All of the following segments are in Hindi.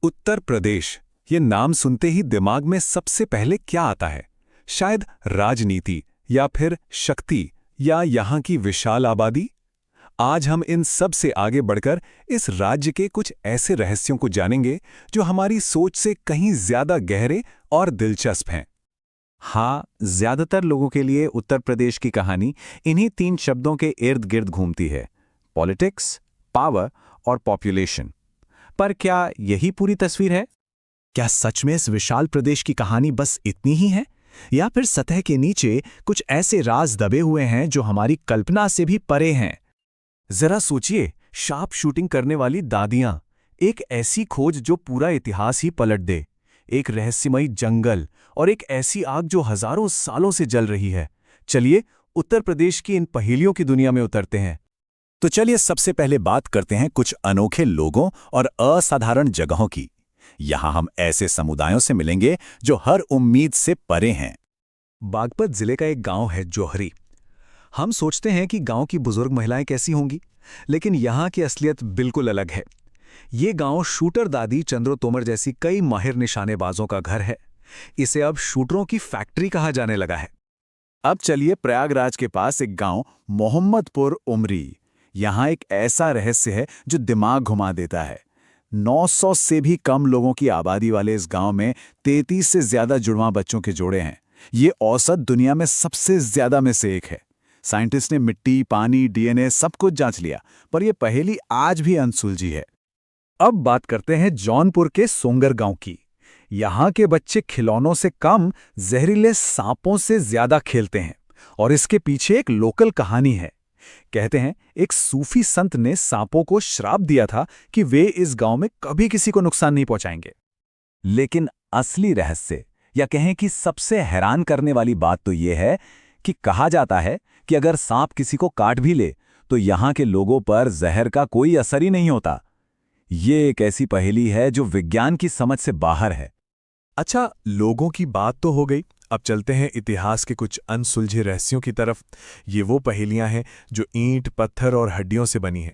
उत्तर प्रदेश, ये नाम सुनते ही दिमाग में सबसे पहले क्या आता है? शायद राजनीति या फिर शक्ति या यहाँ की विशाल आबादी। आज हम इन सब से आगे बढ़कर इस राज्य के कुछ ऐसे रहस्यों को जानेंगे जो हमारी सोच से कहीं ज्यादा गहरे और दिलचस्प हैं। हाँ, ज्यादातर लोगों के लिए उत्तर प्रदेश की कहानी इन्हीं 3 शब्दों के इर्द गिर्द घूमती है: पॉलिटिक्स, पावर और पॉपुलेशन। पर क्या यही पूरी तस्वीर है? क्या सच में इस विशाल प्रदेश की कहानी बस इतनी ही है, या फिर सतह के नीचे कुछ ऐसे राज दबे हुए हैं जो हमारी कल्पना से भी परे हैं? जरा सोचिए, शार्प शूटिंग करने वाली दादियां, एक ऐसी खोज जो पूरा इतिहास ही पलट दे, एक रहस्यमयी जंगल और एक ऐसी आग जो हजारों सालों से जल रही है। चलिए उत्तर प्रदेश की इन पहेलियों की दुनिया में उतरते हैं। तो चलिए सबसे पहले बात करते हैं कुछ अनोखे लोगों और असाधारण जगहों की। यहां हम ऐसे समुदायों से मिलेंगे जो हर उम्मीद से परे हैं। बागपत जिले का एक गांव है जोहरी। हम सोचते हैं कि गांव की बुजुर्ग महिलाएं कैसी होंगी, लेकिन यहाँ की असलियत बिल्कुल अलग है। ये गांव शूटर दादी चंद्रो तोमर जैसी कई माहिर निशानेबाजों का घर है। इसे अब शूटरों की फैक्ट्री कहा जाने लगा है। अब चलिए प्रयागराज के पास एक गांव मोहम्मदपुर उमरी। यहाँ एक ऐसा रहस्य है जो दिमाग घुमा देता है। 900 से भी कम लोगों की आबादी वाले इस गांव में 33 से ज्यादा जुड़वां बच्चों के जोड़े हैं। ये औसत दुनिया में सबसे ज्यादा में से एक है। साइंटिस्ट ने मिट्टी, पानी, डीएनए सब कुछ जांच लिया, पर यह पहेली आज भी अनसुलझी है। अब बात करते हैं जौनपुर के सोंगर गांव की। यहाँ के बच्चे खिलौनों से कम जहरीले सांपों से ज्यादा खेलते हैं, और इसके पीछे एक लोकल कहानी है। कहते हैं एक सूफी संत ने सांपों को श्राप दिया था कि वे इस गांव में कभी किसी को नुकसान नहीं पहुंचाएंगे। लेकिन असली रहस्य, या कहें कि सबसे हैरान करने वाली बात तो यह है कि कहा जाता है कि अगर सांप किसी को काट भी ले तो यहाँ के लोगों पर जहर का कोई असर ही नहीं होता। ये एक ऐसी पहेली है जो विज्ञान की समझ से बाहर है। अच्छा, लोगों की बात तो हो गई, अब चलते हैं इतिहास के कुछ अनसुलझे रहस्यों की तरफ। ये वो पहेलियां हैं जो ईंट, पत्थर और हड्डियों से बनी हैं।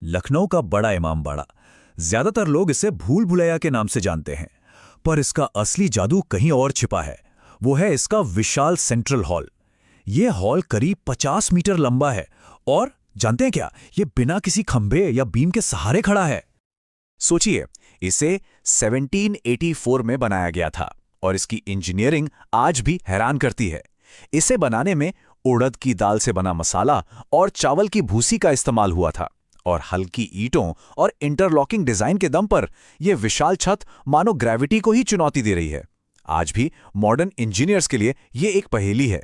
लखनऊ का बड़ा इमामबाड़ा, ज्यादातर लोग इसे भूल भुलैया के नाम से जानते हैं, पर इसका असली जादू कहीं और छिपा है। वो है इसका विशाल सेंट्रल हॉल। ये हॉल करीब 50 मीटर लंबा है, और जानते हैं क्या, ये बिना किसी खंभे या बीम के सहारे खड़ा है। सोचिए, इसे 1784 में बनाया गया था, और इसकी इंजीनियरिंग आज भी हैरान करती है। इसे बनाने में उड़द की दाल से बना मसाला और चावल की भूसी का इस्तेमाल हुआ था, और हल्की ईंटों और इंटरलॉकिंग डिजाइन के दम पर यह विशाल छत मानो ग्रेविटी को ही चुनौती दे रही है। आज भी मॉडर्न इंजीनियर्स के लिए यह एक पहेली है।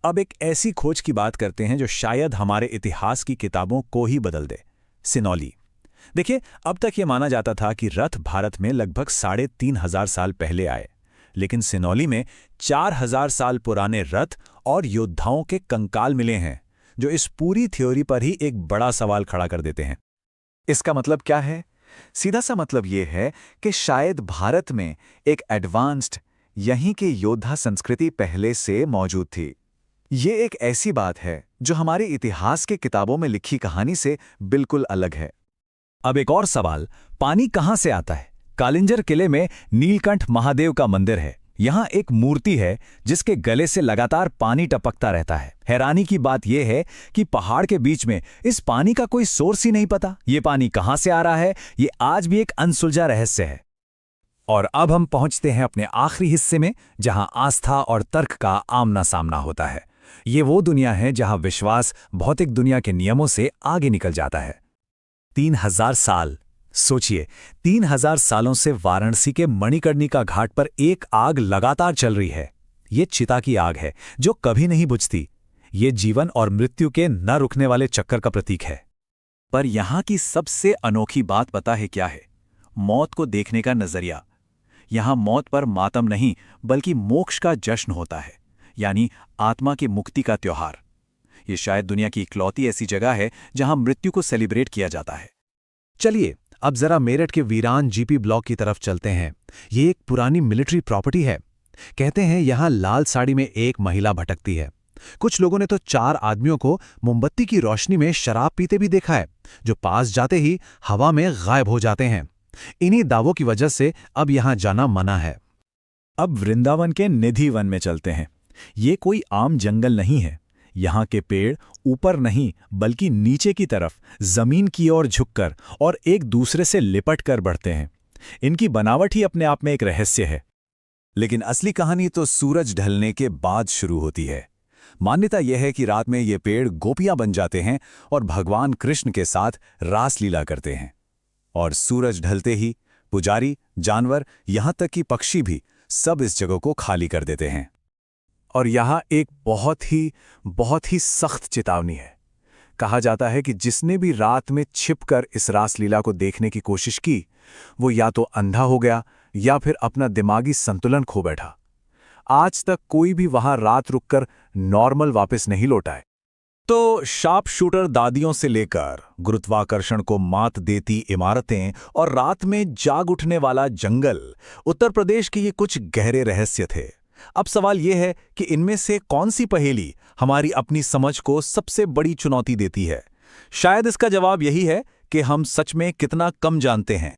अब एक ऐसी खोज की बात करते हैं जो शायद हमारे इतिहास की किताबों को ही बदल दे। सिनौली। देखिए, अब तक ये माना जाता था कि रथ भारत में लगभग 3,500 साल पहले आए, लेकिन सिनौली में 4,000 साल पुराने रथ और योद्धाओं के कंकाल मिले हैं, जो इस पूरी थ्योरी पर ही एक बड़ा सवाल खड़ा कर देते हैं। इसका मतलब क्या है? सीधा सा मतलब यह है कि शायद भारत में एक एडवांस्ड, यहीं के योद्धा संस्कृति पहले से मौजूद थी। ये एक ऐसी बात है जो हमारे इतिहास के किताबों में लिखी कहानी से बिल्कुल अलग है। अब एक और सवाल, पानी कहां से आता है? कालिंजर किले में नीलकंठ महादेव का मंदिर है। यहां एक मूर्ति है जिसके गले से लगातार पानी टपकता रहता है। हैरानी की बात यह है कि पहाड़ के बीच में इस पानी का कोई सोर्स ही नहीं पता। ये पानी कहां से आ रहा है, ये आज भी एक अनसुलझा रहस्य है। और अब हम पहुंचते हैं अपने आखिरी हिस्से में, जहां आस्था और तर्क का आमना सामना होता है। ये वो दुनिया है जहां विश्वास भौतिक दुनिया के नियमों से आगे निकल जाता है। 3,000 साल। सोचिए, 3,000 सालों से वाराणसी के मणिकर्णिका घाट पर एक आग लगातार चल रही है। ये चिता की आग है जो कभी नहीं बुझती। ये जीवन और मृत्यु के न रुकने वाले चक्कर का प्रतीक है। पर यहां की सबसे अनोखी बात पता है क्या है? मौत को देखने का नजरिया। यहां मौत पर मातम नहीं, बल्कि मोक्ष का जश्न होता है, यानी आत्मा की मुक्ति का त्योहार। ये शायद दुनिया की इकलौती ऐसी जगह है जहां मृत्यु को सेलिब्रेट किया जाता है। चलिए अब जरा मेरठ के वीरान जीपी ब्लॉक की तरफ चलते हैं। ये एक पुरानी मिलिट्री प्रॉपर्टी है। कहते हैं यहां लाल साड़ी में एक महिला भटकती है। कुछ लोगों ने तो 4 आदमियों को मोमबत्ती की रोशनी में शराब पीते भी देखा है, जो पास जाते ही हवा में गायब हो जाते हैं। इन्हीं दावों की वजह से अब यहां जाना मना है। अब वृंदावन के निधि वन में चलते हैं। ये कोई आम जंगल नहीं है। यहाँ के पेड़ ऊपर नहीं बल्कि नीचे की तरफ जमीन की ओर झुककर और एक दूसरे से लिपट कर बढ़ते हैं। इनकी बनावट ही अपने आप में एक रहस्य है। लेकिन असली कहानी तो सूरज ढलने के बाद शुरू होती है। मान्यता यह है कि रात में ये पेड़ गोपियां बन जाते हैं और भगवान कृष्ण के साथ रासलीला करते हैं। और सूरज ढलते ही पुजारी, जानवर, यहां तक कि पक्षी भी सब इस जगह को खाली कर देते हैं। और यहाँ एक बहुत ही सख्त चेतावनी है। कहा जाता है कि जिसने भी रात में छिपकर इस रासलीला को देखने की कोशिश की, वो या तो अंधा हो गया या फिर अपना दिमागी संतुलन खो बैठा। आज तक कोई भी वहां रात रुककर नॉर्मल वापस नहीं लौटा है। तो शार्प शूटर दादियों से लेकर गुरुत्वाकर्षण को मात देती इमारतें और रात में जाग उठने वाला जंगल, उत्तर प्रदेश के ये कुछ गहरे रहस्य थे। अब सवाल यह है कि इनमें से कौन सी पहेली हमारी अपनी समझ को सबसे बड़ी चुनौती देती है। शायद इसका जवाब यही है कि हम सच में कितना कम जानते हैं।